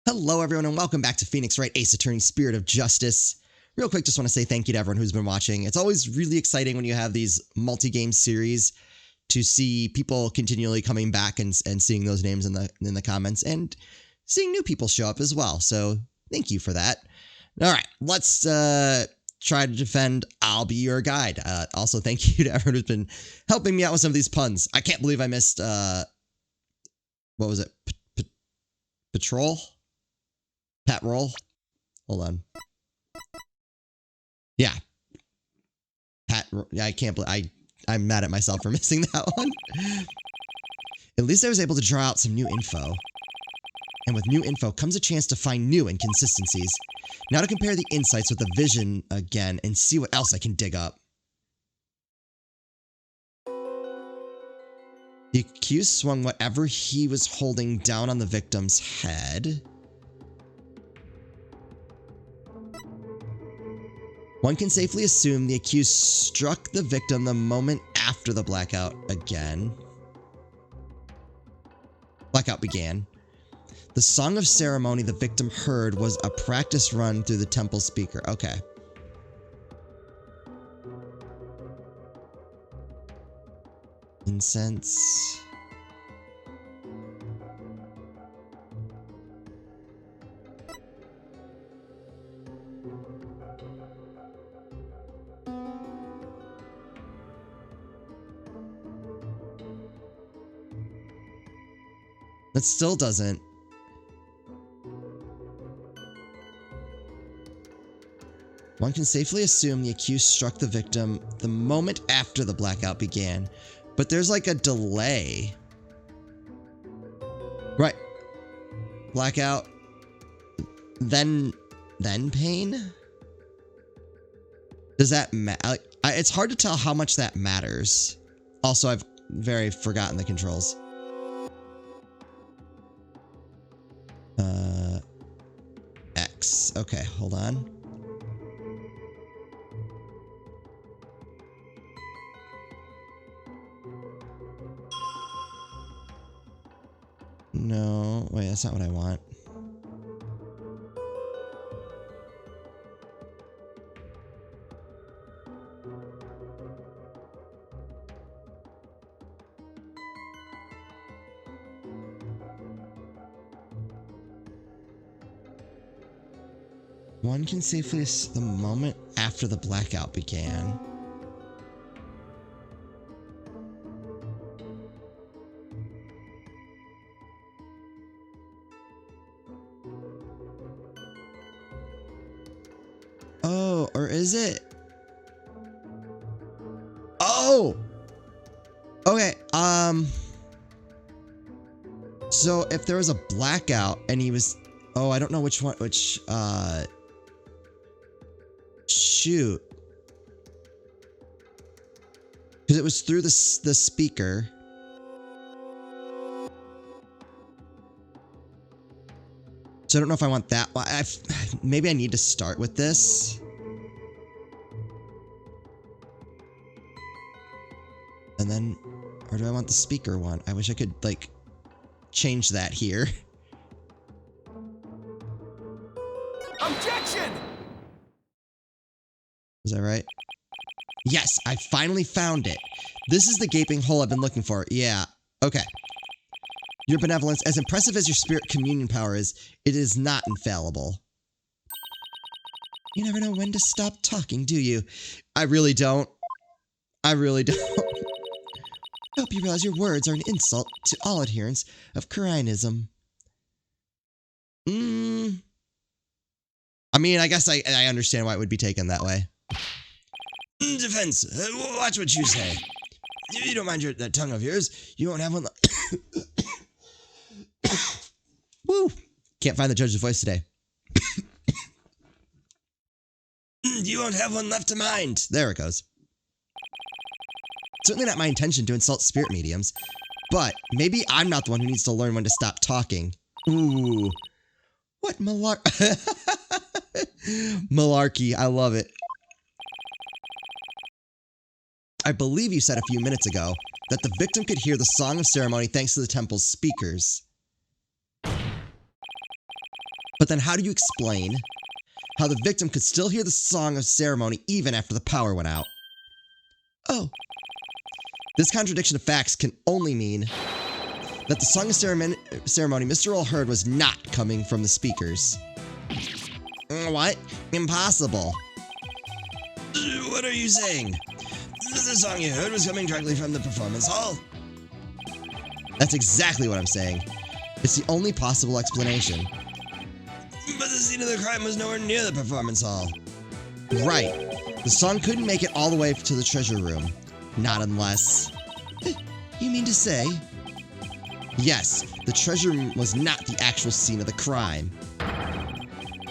Hello, everyone, and welcome back to Phoenix Wright Ace Attorney, Spirit of Justice. Real quick, just want to say thank you to everyone who's been watching. It's always really exciting when you have these multi-game series to see people continually coming back and seeing those names in the comments and seeing new people show up as well. So thank you for that. All right, let's try to defend I'll Be Your Guide. Also, thank you to everyone who's been helping me out with some of these puns. I can't believe I missed, what was it? Patrol? Pat roll? Hold on. Yeah. Pat, I can't believe, I'm mad at myself for missing that one. At least I was able to draw out some new info. And with new info comes a chance to find new inconsistencies. Now to compare the insights with the vision again and see what else I can dig up. The accused swung whatever he was holding down on the victim's head. One can safely assume the accused struck the victim the moment after the blackout began. The song of ceremony the victim heard was a practice run through the temple speaker. Okay. Incense. That still doesn't. One can safely assume the accused struck the victim the moment after the blackout began, but there's like a delay. Right. Blackout, then pain? Does that matter? It's hard to tell how much that matters. Also, I've very forgotten the controls. X. Okay, hold on. No, wait, that's not what I want. One can safely assume the moment after the blackout began. Oh, or is it? Oh! Okay, so if there was a blackout and he was... Oh, I don't know which one, shoot. Because it was through the speaker. So I don't know if I want that. Maybe I need to start with this. And then, or do I want the speaker one? I wish I could, like, change that here. Objection! Is that right? Yes, I finally found it. This is the gaping hole I've been looking for. Yeah, okay. Your benevolence, as impressive as your spirit communion power is, it is not infallible. You never know when to stop talking, do you? I really don't. I really don't. I hope you realize your words are an insult to all adherents of Qur'anism. I mean, I guess I understand why it would be taken that way. Defense, watch what you say. If you don't mind that tongue of yours, you won't have one left. Woo! Can't find the judge's voice today. You won't have one left to mind. There it goes. Certainly not my intention to insult spirit mediums, but maybe I'm not the one who needs to learn when to stop talking. Ooh. What malarkey. I love it. I believe you said a few minutes ago that the victim could hear the song of ceremony thanks to the temple's speakers. But then how do you explain how the victim could still hear the song of ceremony even after the power went out? Oh. This contradiction of facts can only mean that the song of ceremony Mr. Roll heard was not coming from the speakers. What? Impossible. What are you saying? The song you heard was coming directly from the performance hall? That's exactly what I'm saying. It's the only possible explanation. But the scene of the crime was nowhere near the performance hall. Right. The song couldn't make it all the way to the treasure room. Not unless... You mean to say? Yes, the treasure room was not the actual scene of the crime.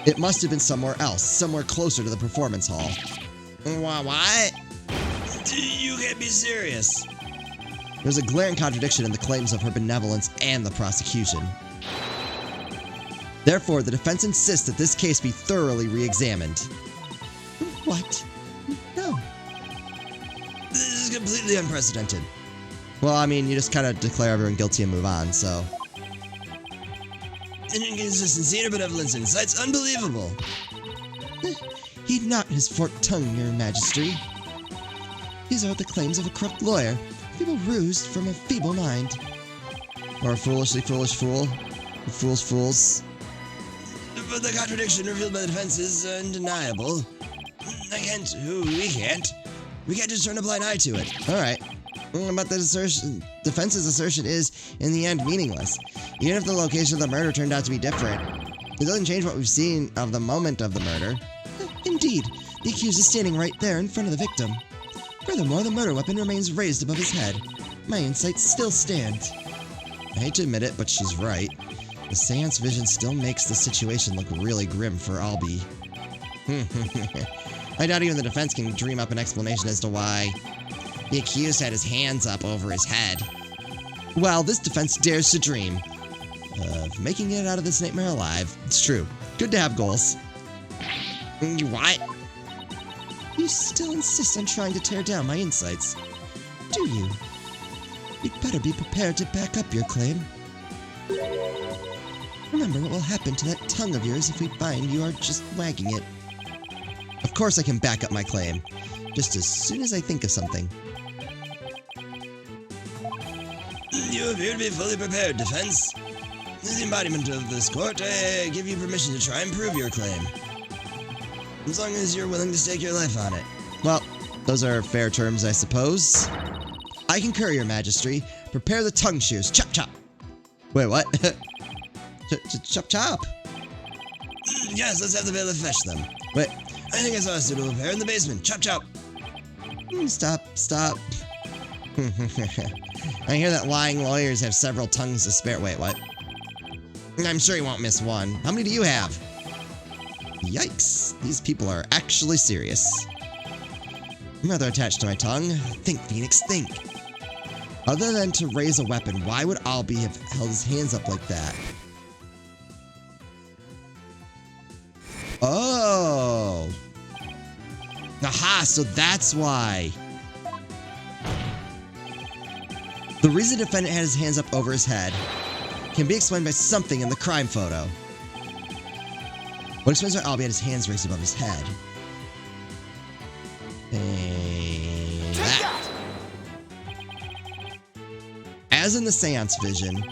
It must have been somewhere else, somewhere closer to the performance hall. What? You can't be serious. There's a glaring contradiction in the claims of her benevolence and the prosecution. Therefore, the defense insists that this case be thoroughly re-examined. What? No. This is completely unprecedented. Well, I mean, you just kind of declare everyone guilty and move on, so... An inconsistency in her benevolence insight's unbelievable. Heed not his forked tongue, your majesty. These are the claims of a corrupt lawyer, people rused from a feeble mind. Or a foolishly foolish fool. Fool's fools. But the contradiction revealed by the defense is undeniable. We can't. We can't just turn a blind eye to it. Alright. But the defense's assertion is, in the end, meaningless. Even if the location of the murder turned out to be different, it doesn't change what we've seen of the moment of the murder. Indeed, the accused is standing right there in front of the victim. Furthermore, the murder weapon remains raised above his head. My insights still stand. I hate to admit it, but she's right. The seance vision still makes the situation look really grim for Albie. I doubt even the defense can dream up an explanation as to why the accused had his hands up over his head. Well, this defense dares to dream of making it out of this nightmare alive. It's true. Good to have goals. What? You still insist on trying to tear down my insights, do you? You'd better be prepared to back up your claim. Remember what will happen to that tongue of yours if we find you are just wagging it. Of course I can back up my claim, just as soon as I think of something. You appear to be fully prepared, defense. As the embodiment of this court, I give you permission to try and prove your claim. As long as you're willing to stake your life on it. Well, those are fair terms, I suppose. I concur, your majesty. Prepare the tongue shears. Chop, chop. Wait, what? Chop, chop? Yes, let's have the bailiff fetch them. Wait, I think I saw a suitable pair in the basement. Chop, chop. Stop. I hear that lying lawyers have several tongues to spare. Wait, what? I'm sure you won't miss one. How many do you have? Yikes, these people are actually serious. I'm rather attached to my tongue. Think, Phoenix, think. Other than to raise a weapon, why would Albie have held his hands up like that? Oh! Aha, so that's why. The reason the defendant had his hands up over his head can be explained by something in the crime photo. What explains why Albie had his hands raised above his head? And that. As in the seance vision,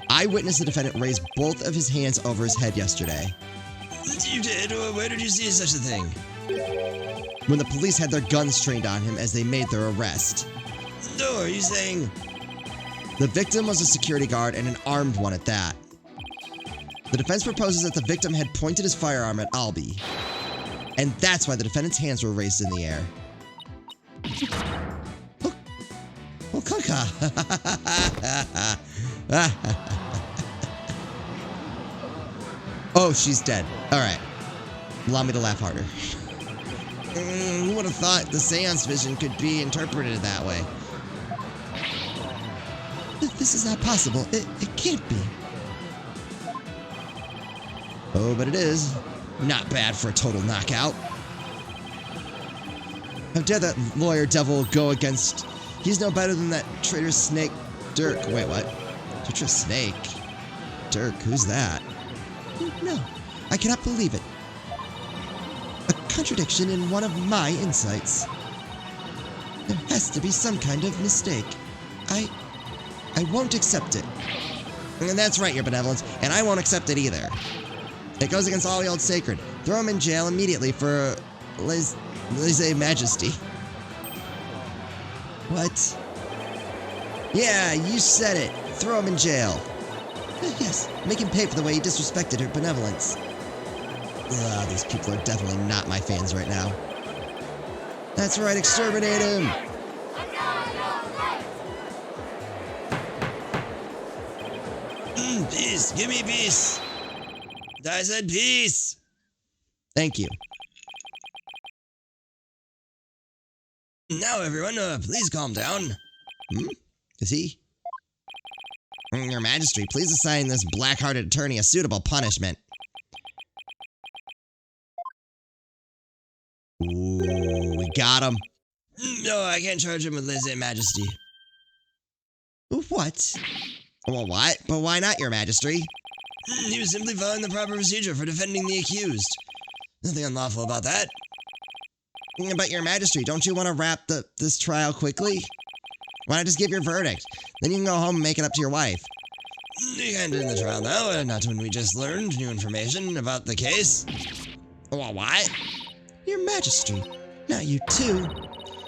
I witnessed the defendant raise both of his hands over his head yesterday. You did? Where did you see such a thing? When the police had their guns trained on him as they made their arrest. No, are you saying? The victim was a security guard and an armed one at that. The defense proposes that the victim had pointed his firearm at Albie, and that's why the defendant's hands were raised in the air. Oh, Kaka! Oh, she's dead. Alright. Allow me to laugh harder. Who would have thought the seance vision could be interpreted that way? This is not possible. It can't be. Oh, but it is. Not bad for a total knockout. How dare that lawyer devil go against... He's no better than that traitor snake Dirk. Wait, what? Traitor snake? Dirk, who's that? No, I cannot believe it. A contradiction in one of my insights. There has to be some kind of mistake. I won't accept it. And that's right, Your Benevolence, and I won't accept it either. It goes against all the old sacred. Throw him in jail immediately for lese-majesty. What? Yeah, you said it. Throw him in jail. Yes, make him pay for the way he disrespected her benevolence. These people are definitely not my fans right now. That's right, exterminate him! Peace! Give me peace! I said peace! Thank you. Now everyone, please calm down. Is he? Your Majesty, please assign this black-hearted attorney a suitable punishment. Ooh, we got him. No, I can't charge him with lese-majesty. What? Well, what? But why not, Your Majesty? He was simply following the proper procedure for defending the accused. Nothing unlawful about that. But, Your Majesty, don't you want to wrap this trial quickly? Why not just give your verdict? Then you can go home and make it up to your wife. You can't end the trial now, not when we just learned new information about the case. Well, what? Your Majesty, not you too.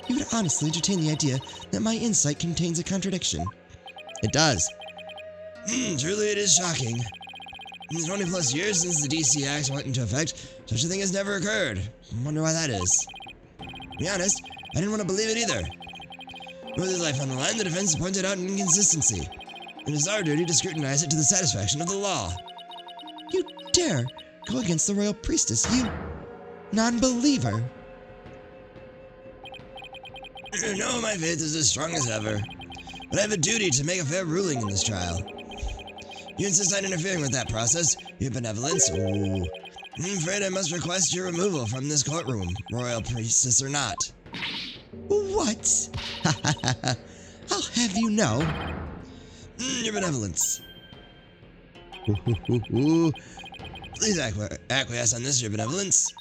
You would honestly entertain the idea that my insight contains a contradiction. It does. Truly it is shocking. In the 20+ years since the DC Act went into effect, such a thing has never occurred. I wonder why that is. To be honest, I didn't want to believe it either. With his life on the line, the defense pointed out an inconsistency. It is our duty to scrutinize it to the satisfaction of the law. You dare go against the royal priestess, you non-believer. No, my faith is as strong as ever. But I have a duty to make a fair ruling in this trial. You insist on interfering with that process, Your Benevolence. Ooh. I'm afraid I must request your removal from this courtroom, royal priestess or not. What? I'll have you know. Your Benevolence. Please acquiesce on this, Your Benevolence.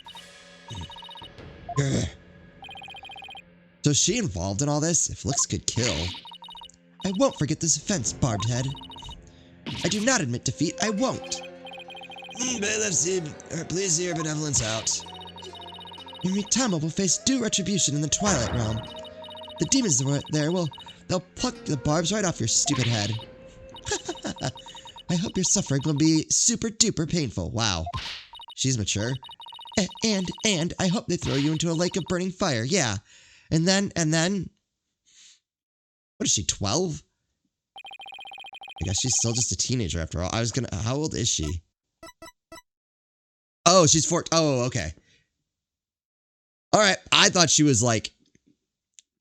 So is she involved in all this? If looks could kill. I won't forget this offense, Barbed Head. I do not admit defeat. I won't. Bailiff, please see Your Benevolence out. Your Mitama will face due retribution in the Twilight Realm. The demons there they'll pluck the barbs right off your stupid head. I hope your suffering will be super duper painful. Wow. She's mature. And I hope they throw you into a lake of burning fire. Yeah. And then, what is she, 12? I guess she's still just a teenager after all. How old is she? Oh, she's 4. Oh, okay. All right. I thought she was like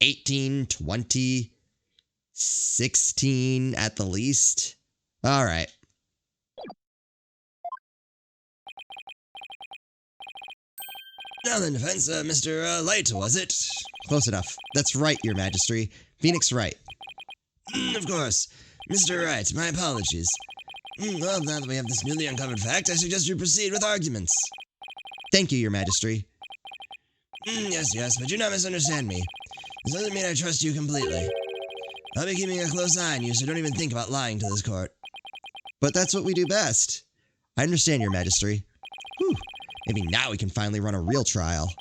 18, 20, 16 at the least. All right. Now then, defense, Mr. Light, was it? Close enough. That's right, Your Majesty. Phoenix Wright. Of course. Mr. Wright, my apologies. Well, now that we have this newly uncovered fact, I suggest you proceed with arguments. Thank you, Your Majesty. Yes, but do not misunderstand me. This doesn't mean I trust you completely. I'll be keeping a close eye on you, so don't even think about lying to this court. But that's what we do best. I understand, Your Majesty. Whew. Maybe now we can finally run a real trial.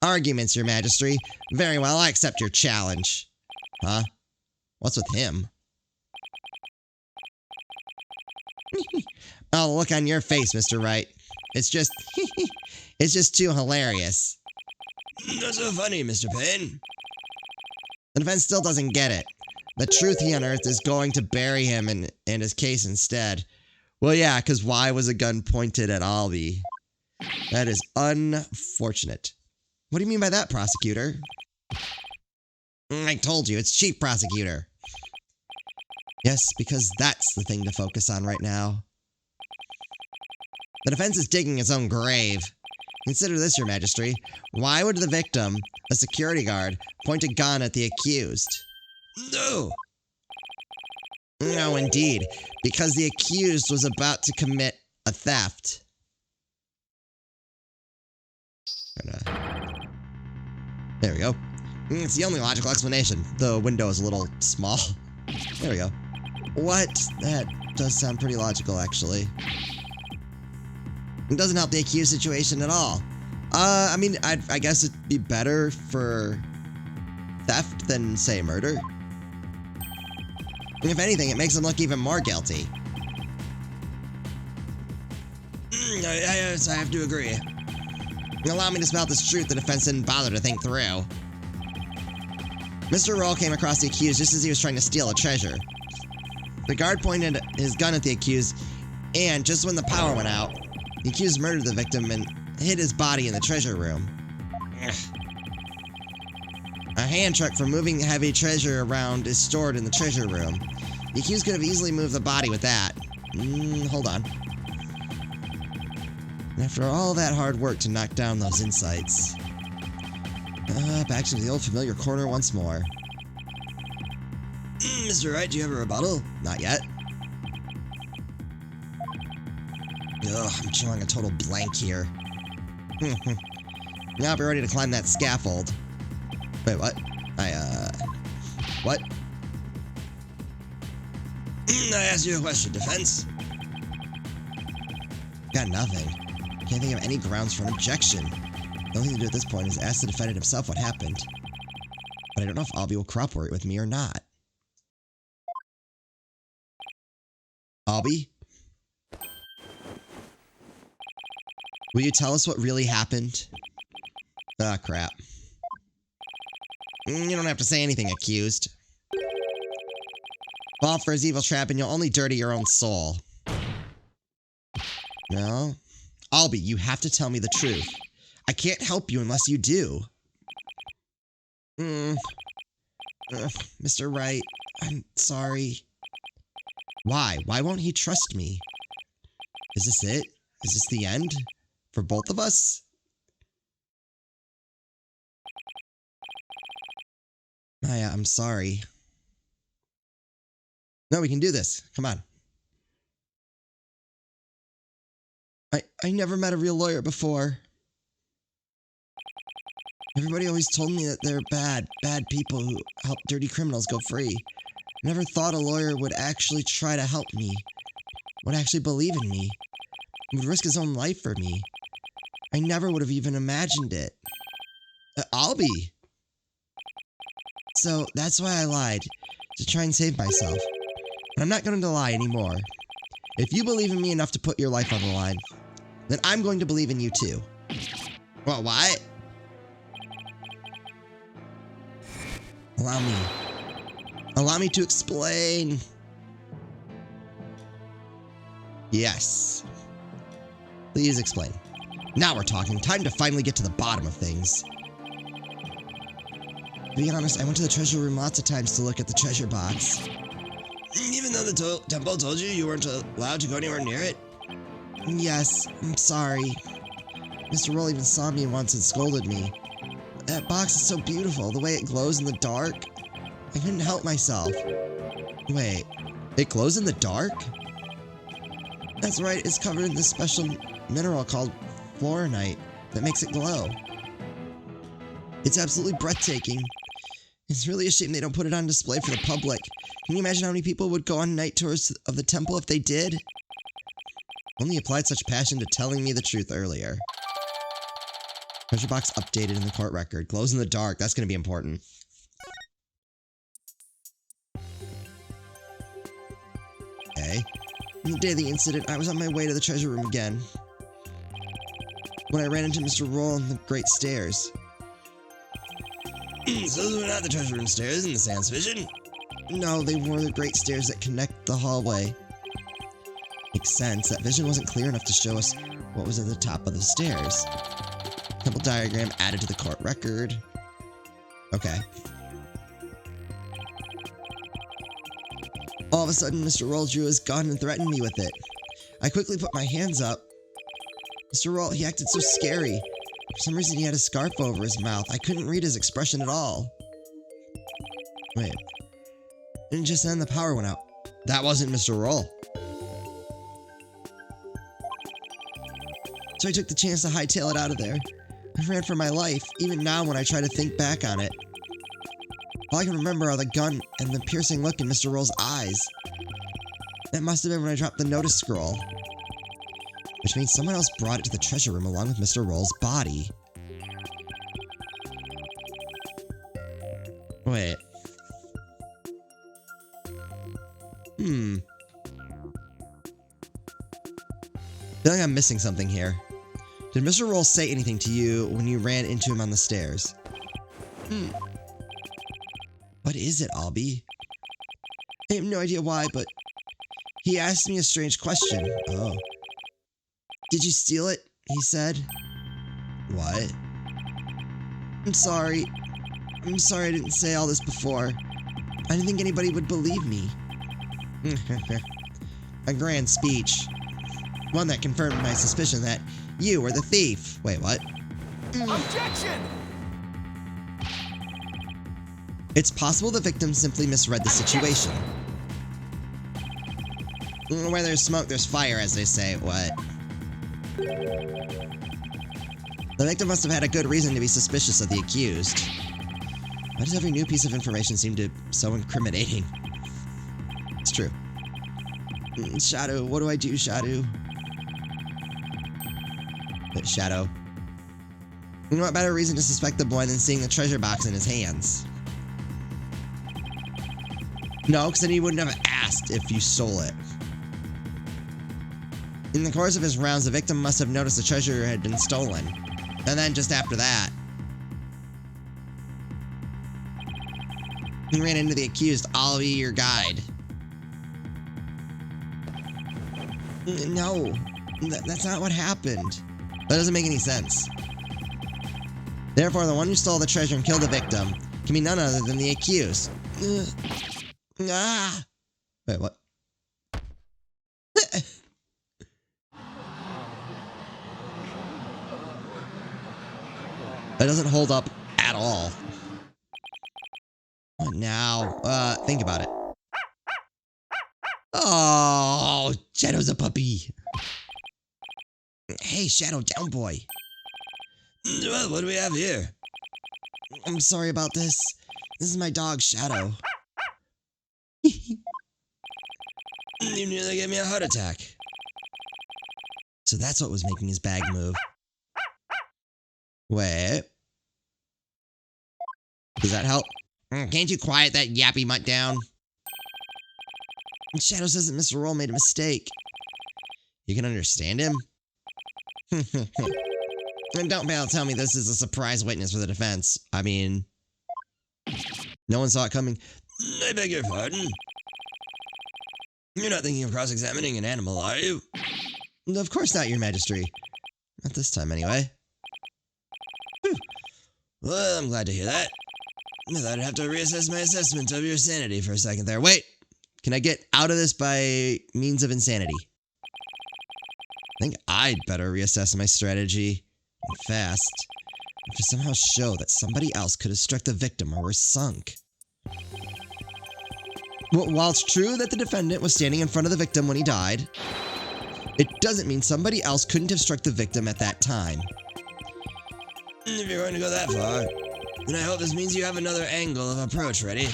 Arguments, Your Majesty. Very well, I accept your challenge. Huh? What's with him? Oh, look on your face, Mr. Wright. It's just too hilarious. Not so funny, Mr. Payne. The defense still doesn't get it. The truth he unearthed is going to bury him in his case instead. Well, yeah, because why was a gun pointed at Albie? That is unfortunate. What do you mean by that, prosecutor? I told you, it's Chief Prosecutor. Yes, because that's the thing to focus on right now. The defense is digging its own grave. Consider this, Your Majesty. Why would the victim, a security guard, point a gun at the accused? No. No, indeed. Because the accused was about to commit a theft. There we go. It's the only logical explanation. The window is a little small. There we go. What? That does sound pretty logical, actually. It doesn't help the accused situation at all. I mean, I guess it'd be better for theft than, say, murder. And if anything, it makes him look even more guilty. Yes, I have to agree. Allow me to spout this truth the defense didn't bother to think through. Mr. Roll came across the accused just as he was trying to steal a treasure. The guard pointed his gun at the accused, and just when the power went out, the accused murdered the victim and hid his body in the treasure room. A hand truck for moving heavy treasure around is stored in the treasure room. The accused could have easily moved the body with that. Hold on. And after all that hard work to knock down those insights... back to the old familiar corner once more. Mr. Wright, do you have a rebuttal? Not yet. Ugh, I'm drawing a total blank here. Now I'll be ready to climb that scaffold. Wait, what? What? I asked you a question, defense. Got nothing. Can't think of any grounds for an objection. The only thing to do at this point is ask the defendant himself what happened. But I don't know if Albie will cooperate with me or not. Albie? Will you tell us what really happened? Ah, crap. You don't have to say anything, accused. Fall for his evil trap and you'll only dirty your own soul. No? Albie, you have to tell me the truth. I can't help you unless you do. Mr. Wright, I'm sorry. Why? Why won't he trust me? Is this it? Is this the end? For both of us? Maya, I'm sorry. No, we can do this. Come on. I never met a real lawyer before. Everybody always told me that they're bad people who help dirty criminals go free. I never thought a lawyer would actually try to help me. Would actually believe in me. Would risk his own life for me. I never would have even imagined it. Albie! So, that's why I lied. To try and save myself. And I'm not going to lie anymore. If you believe in me enough to put your life on the line, then I'm going to believe in you too. Well, what? Allow me to explain. Yes. Please explain. Now we're talking. Time to finally get to the bottom of things. To be honest, I went to the treasure room lots of times to look at the treasure box. Even though the temple told you you weren't allowed to go anywhere near it? Yes, I'm sorry. Mr. Roll even saw me once and scolded me. That box is so beautiful, the way it glows in the dark. I couldn't help myself. Wait, it glows in the dark? That's right, it's covered in this special mineral called fluoronite that makes it glow. It's absolutely breathtaking. It's really a shame they don't put it on display for the public. Can you imagine how many people would go on night tours of the temple if they did? Only applied such passion to telling me the truth earlier. Treasure box updated in the court record. Glows in the dark. That's going to be important. Okay. On the day of the incident, I was on my way to the treasure room again. When I ran into Mr. Roll on the great stairs. So those were not the treasure room stairs in the Sans Vision? No, they were the great stairs that connect the hallway. Makes sense. That vision wasn't clear enough to show us what was at the top of the stairs. Temple diagram added to the court record. Okay. All of a sudden, Mr. Roll drew his gun and threatened me with it. I quickly put my hands up. Mr. Roll, he acted so scary. For some reason, he had a scarf over his mouth. I couldn't read his expression at all. Wait. And just then the power went out. That wasn't Mr. Roll. so I took the chance to hightail it out of there. I ran for my life, even now when I try to think back on it. All I can remember are the gun and the piercing look in Mr. Roll's eyes. That must have been when I dropped the notice scroll. Which means someone else brought it to the treasure room along with Mr. Roll's body. Wait. I feel like I'm missing something here. Did Mr. Roll say anything to you when you ran into him on the stairs? What is it, Albie? I have no idea why, but he asked me a strange question. Oh. Did you steal it? He said. What? I'm sorry. I'm sorry I didn't say all this before. I didn't think anybody would believe me. A grand speech. One that confirmed my suspicion that you were the thief. Wait, what? Objection! It's possible the victim simply misread the situation. Where there's smoke, there's fire, as they say. What? The victim must have had a good reason to be suspicious of the accused. Why does every new piece of information seem to so incriminating? It's true. Shadow, what do I do, Shadow? Shadow. What better reason to suspect the boy than seeing the treasure box in his hands? No, because then he wouldn't have asked if you stole it. In the course of his rounds, the victim must have noticed the treasure had been stolen. And then just after that, he ran into the accused. I'll be your guide. No, that's not what happened. That doesn't make any sense. Therefore, the one who stole the treasure and killed the victim can be none other than the accused. Wait, what? That doesn't hold up at all. What now? Think about it. Oh, Shadow's a puppy. Hey, Shadow, down boy. Well, what do we have here? I'm sorry about this. This is my dog, Shadow. You nearly gave me a heart attack. So that's what was making his bag move. Wait. Does that help? Can't you quiet that yappy mutt down? Shadow says that Mr. Roll made a mistake. You can understand him? And don't tell me this is a surprise witness for the defense. I mean, no one saw it coming. I beg your pardon? You're not thinking of cross-examining an animal, are you? Of course not, Your Majesty. Not this time, anyway. Well, I'm glad to hear that. I thought I'd have to reassess my assessment of your sanity for a second there. Wait! Can I get out of this by means of insanity? I think I'd better reassess my strategy. And fast. To somehow show that somebody else could have struck the victim or were sunk. Well, while it's true that the defendant was standing in front of the victim when he died, it doesn't mean somebody else couldn't have struck the victim at that time. If you're going to go that far, then I hope this means you have another angle of approach ready.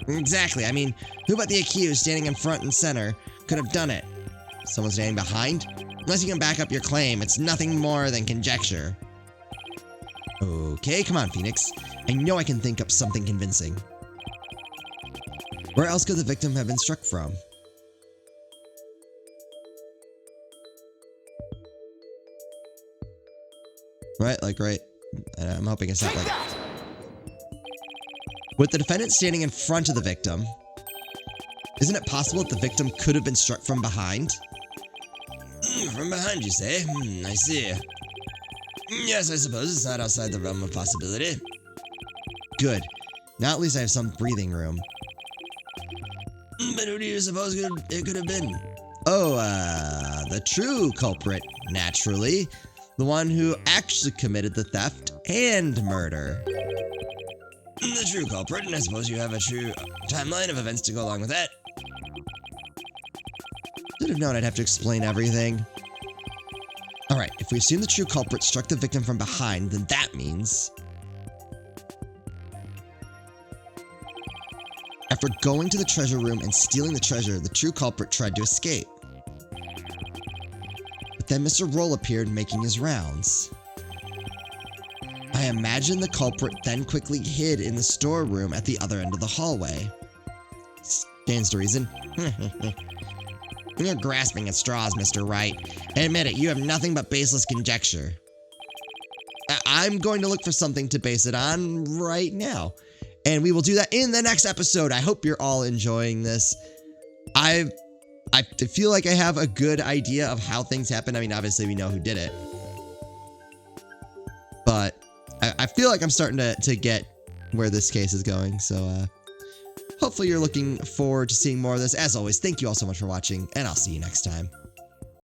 Exactly. I mean, who but the accused standing in front and center could have done it? Someone standing behind? Unless you can back up your claim, it's nothing more than conjecture. Okay, come on, Phoenix. I know I can think up something convincing. Where else could the victim have been struck from? Right, like right. I'm hoping it's not like... With the defendant standing in front of the victim, isn't it possible that the victim could have been struck from behind? From behind, you say? I see. Yes, I suppose it's not outside the realm of possibility. Good. Now at least I have some breathing room. But who do you suppose it could have been? Oh, the true culprit, naturally. The one who actually committed the theft and murder. The true culprit, and I suppose you have a true timeline of events to go along with that. Should have known I'd have to explain everything. Alright, if we assume the true culprit struck the victim from behind, then that means... After going to the treasure room and stealing the treasure, the true culprit tried to escape. But then Mr. Roll appeared making his rounds. I imagine the culprit then quickly hid in the storeroom at the other end of the hallway. Stands to reason. You're grasping at straws, Mr. Wright. Admit it, you have nothing but baseless conjecture. I'm going to look for something to base it on right now. And we will do that in the next episode. I hope you're all enjoying this. I feel like I have a good idea of how things happen. I mean, obviously we know who did it. But I feel like I'm starting to get where this case is going. So hopefully you're looking forward to seeing more of this. As always, thank you all so much for watching, and I'll see you next time.